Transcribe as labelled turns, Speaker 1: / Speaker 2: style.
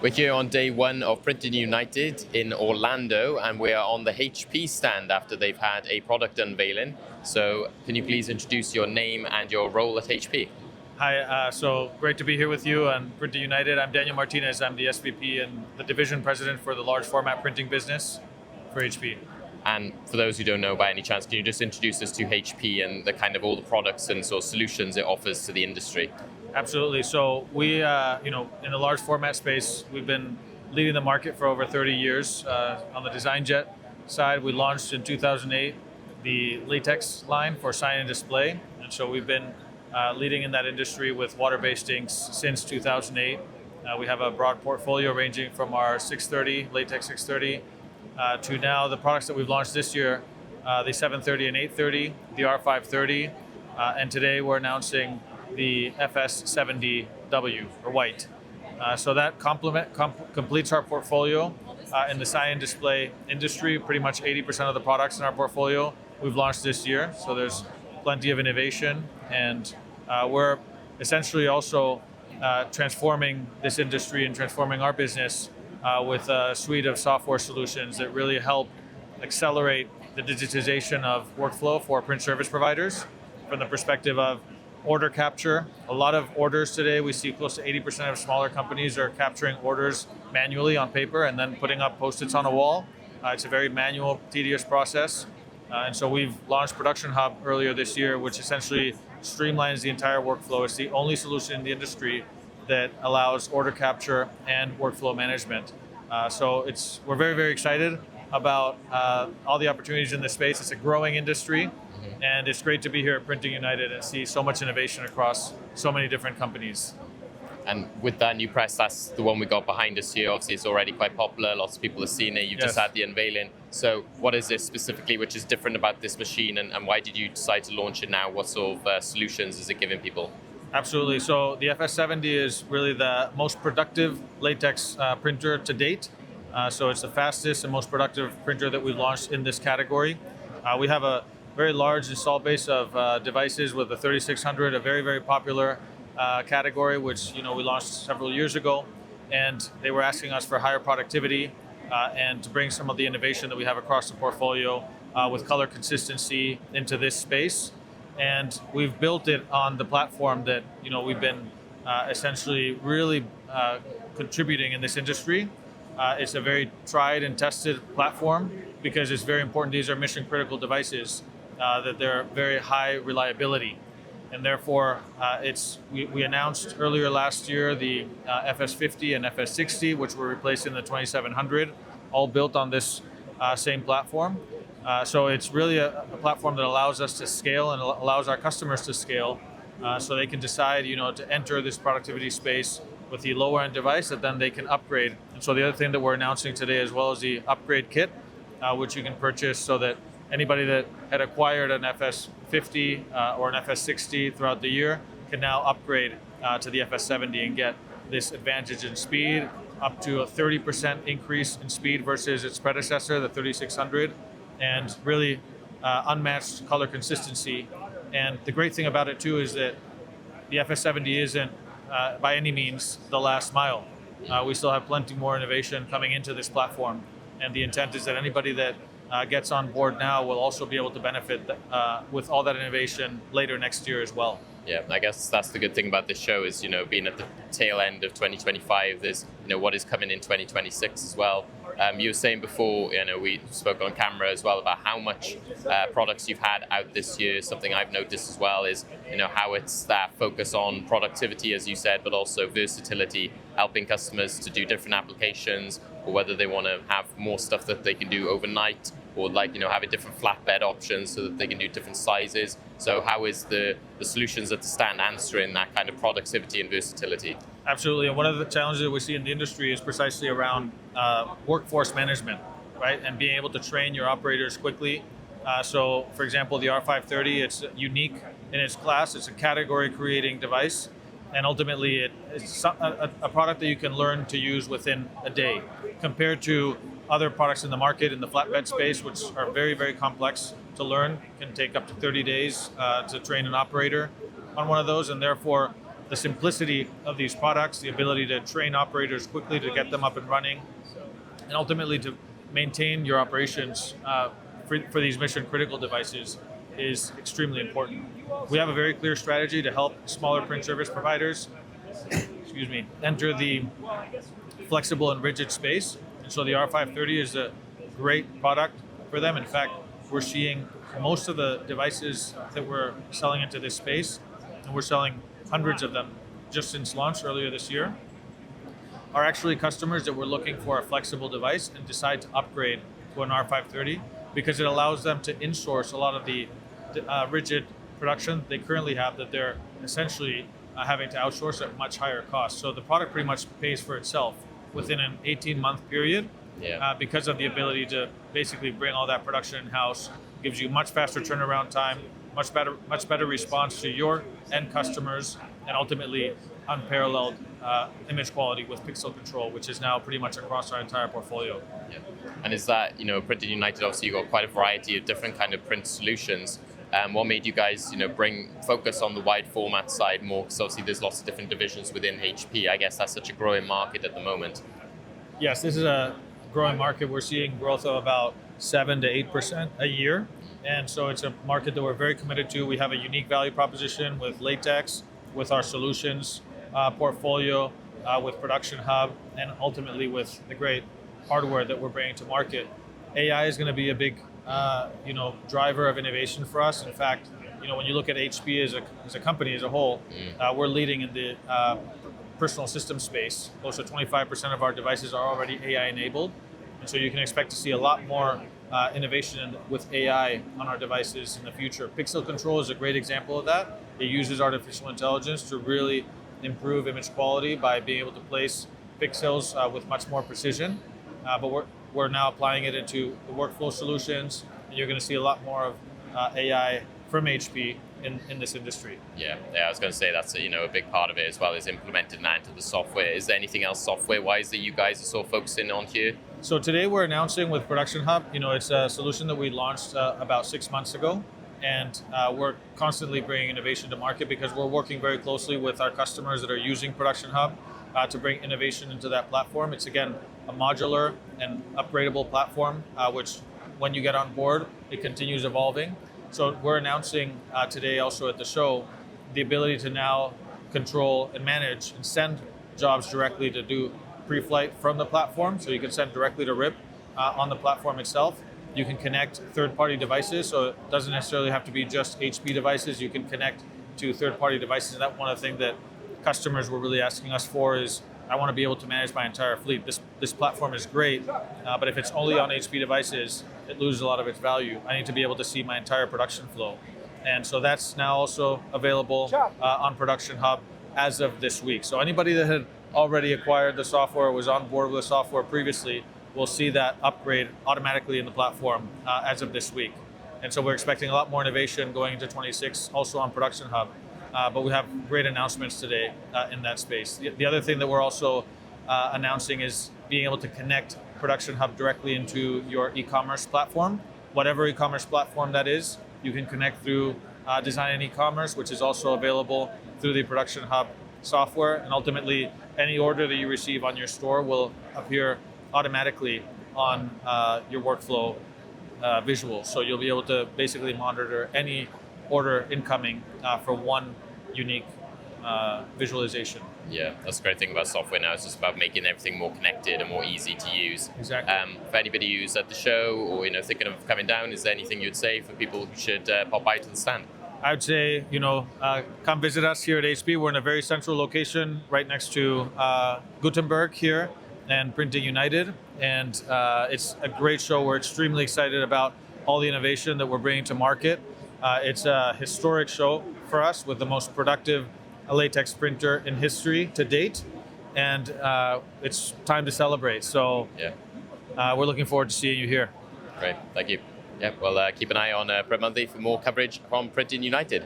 Speaker 1: We're here on day one of Printing United in Orlando, and we are on the HP stand after they've had a product unveiling. So can you please introduce your name and your role at HP?
Speaker 2: Hi, so great to be here with you on Printing United. I'm Daniel Martinez. I'm the SVP and the division president for the large format printing business for HP.
Speaker 1: And for those who don't know by any chance, can you just introduce us to HP and the kind of all the products and sort of solutions it offers to the industry?
Speaker 2: Absolutely. So we, in the large format space, we've been leading the market for over 30 years. On the design jet side, we launched in 2008 the latex line for sign and display. And so we've been leading in that industry with water-based inks since 2008. We have a broad portfolio ranging from our 630, latex 630, to now the products that we've launched this year, the 730 and 830, the R530, and today we're announcing the FS70 W, or white. So that completes our portfolio. In the sign and display industry, pretty much 80% of the products in our portfolio we've launched this year, so there's plenty of innovation, and we're essentially also transforming this industry and transforming our business with a suite of software solutions that really help accelerate the digitization of workflow for print service providers from the perspective of order capture. A lot of orders today, we see close to 80% of smaller companies are capturing orders manually on paper and then putting up Post-its on a wall. It's a very manual, tedious process. And so we've launched Production Hub earlier this year, which essentially streamlines the entire workflow. It's the only solution in the industry that allows order capture and workflow management. So we're very, very excited about all the opportunities in this space. It's a growing industry, and it's great to be here at Printing United and see so much innovation across so many different companies.
Speaker 1: And with that new press, that's the one we got behind us here. Obviously, it's already quite popular. Lots of people have seen it. You've just had the unveiling. So what is this specifically which is different about this machine, and why did you decide to launch it now? What sort of solutions is it giving people?
Speaker 2: Absolutely. So the FS70 is really the most productive latex printer to date. So it's the fastest and most productive printer that we've launched in this category. We have a very large install base of devices with the 3600, a very, very popular category, which we launched several years ago, and they were asking us for higher productivity and to bring some of the innovation that we have across the portfolio with color consistency into this space. And we've built it on the platform that we've been essentially really contributing in this industry. It's a very tried and tested platform because it's very important. These are mission critical devices that they're very high reliability. And therefore, we announced earlier last year the FS50 and FS60, which were replacing the 2700, all built on this same platform. So it's really a platform that allows us to scale and allows our customers to scale, so they can decide, to enter this productivity space with the lower end device that then they can upgrade. And so the other thing that we're announcing today as well is the upgrade kit, which you can purchase so that anybody that had acquired an FS50 or an FS60 throughout the year can now upgrade to the FS70 and get this advantage in speed, up to a 30% increase in speed versus its predecessor, the 3600, and really unmatched color consistency. And the great thing about it too is that the FS70 isn't by any means the last mile. We still have plenty more innovation coming into this platform, and the intent is that anybody that gets on board now will also be able to benefit with all that innovation later next year as well.
Speaker 1: Yeah, I guess that's the good thing about this show is, being at the tail end of 2025, there's, what is coming in 2026 as well. You were saying before, we spoke on camera as well about how much products you've had out this year. Something I've noticed as well is, how it's that focus on productivity, as you said, but also versatility, helping customers to do different applications, or whether they want to have more stuff that they can do overnight, or having different flatbed options so that they can do different sizes. So how is the solutions at the stand answering that kind of productivity and versatility?
Speaker 2: Absolutely, and one of the challenges that we see in the industry is precisely around workforce management, right? And being able to train your operators quickly. So for example, the R530, it's unique in its class. It's a category creating device. And ultimately, it's a product that you can learn to use within a day, compared to other products in the market in the flatbed space, which are very, very complex to learn. Can take up to 30 days to train an operator on one of those, and therefore the simplicity of these products, the ability to train operators quickly to get them up and running, and ultimately to maintain your operations for these mission critical devices is extremely important. We have a very clear strategy to help smaller print service providers enter the flexible and rigid space. And so the R530 is a great product for them. In fact, we're seeing most of the devices that we're selling into this space, and we're selling hundreds of them just since launch earlier this year, are actually customers that were looking for a flexible device and decide to upgrade to an R530 because it allows them to insource a lot of the rigid production they currently have that they're essentially having to outsource at much higher cost. So the product pretty much pays for itself within an 18-month period because of the ability to basically bring all that production in-house. Gives you much faster turnaround time, much better response to your end customers, and ultimately unparalleled image quality with pixel control, which is now pretty much across our entire portfolio.
Speaker 1: Yeah. And is that, Printing United, obviously you've got quite a variety of different kind of print solutions. What made you guys, focus on the wide format side more? Because obviously there's lots of different divisions within HP. I guess that's such a growing market at the moment.
Speaker 2: Yes, this is a growing market. We're seeing growth of about 7 to 8% a year. And so it's a market that we're very committed to. We have a unique value proposition with latex, with our solutions portfolio, with Production Hub, and ultimately with the great hardware that we're bringing to market. AI is going to be a big driver of innovation for us. In fact, when you look at HP as a company as a whole, we're leading in the personal system space. Close to 25% of our devices are already AI enabled. And so you can expect to see a lot more innovation with AI on our devices in the future. Pixel control is a great example of that. It uses artificial intelligence to really improve image quality by being able to place pixels with much more precision. But we're now applying it into the workflow solutions, and you're going to see a lot more of AI from HP in this industry.
Speaker 1: Yeah, I was going to say that's a big part of it as well, is implementing that into the software. Is there anything else software-wise that you guys are sort of focusing on here?
Speaker 2: So today we're announcing with Production Hub, it's a solution that we launched about 6 months ago, and we're constantly bringing innovation to market because we're working very closely with our customers that are using Production Hub to bring innovation into that platform. It's again a modular and upgradable platform, which when you get on board, it continues evolving. So we're announcing today also at the show the ability to now control and manage and send jobs directly to do pre-flight from the platform. So you can send directly to RIP on the platform itself. You can connect third-party devices, so it doesn't necessarily have to be just HP devices. You can connect to third-party devices, and that's one of the things that customers were really asking us for is, I want to be able to manage my entire fleet. This platform is great, but if it's only on HP devices, it loses a lot of its value. I need to be able to see my entire production flow. And so that's now also available on Production Hub as of this week. So anybody that had already acquired the software, was on board with the software previously, will see that upgrade automatically in the platform as of this week. And so we're expecting a lot more innovation going into 26, also on Production Hub. But we have great announcements today in that space. The other thing that we're also announcing is being able to connect Production Hub directly into your e-commerce platform. Whatever e-commerce platform that is, you can connect through Design and E-commerce, which is also available through the Production Hub software. And ultimately, any order that you receive on your store will appear automatically on your workflow visual. So you'll be able to basically monitor any order incoming for one unique visualization.
Speaker 1: Yeah, that's the great thing about software now. It's just about making everything more connected and more easy to use.
Speaker 2: Exactly.
Speaker 1: For anybody who's at the show or thinking of coming down, is there anything you'd say for people who should pop by to the stand?
Speaker 2: I would say, come visit us here at HP. We're in a very central location right next to Gutenberg here and Printing United. And it's a great show. We're extremely excited about all the innovation that we're bringing to market. It's a historic show for us with the most productive latex printer in history to date. And it's time to celebrate. So we're looking forward to seeing you here.
Speaker 1: Great. Thank you. Yeah, well, keep an eye on Print Monthly for more coverage from Printing United.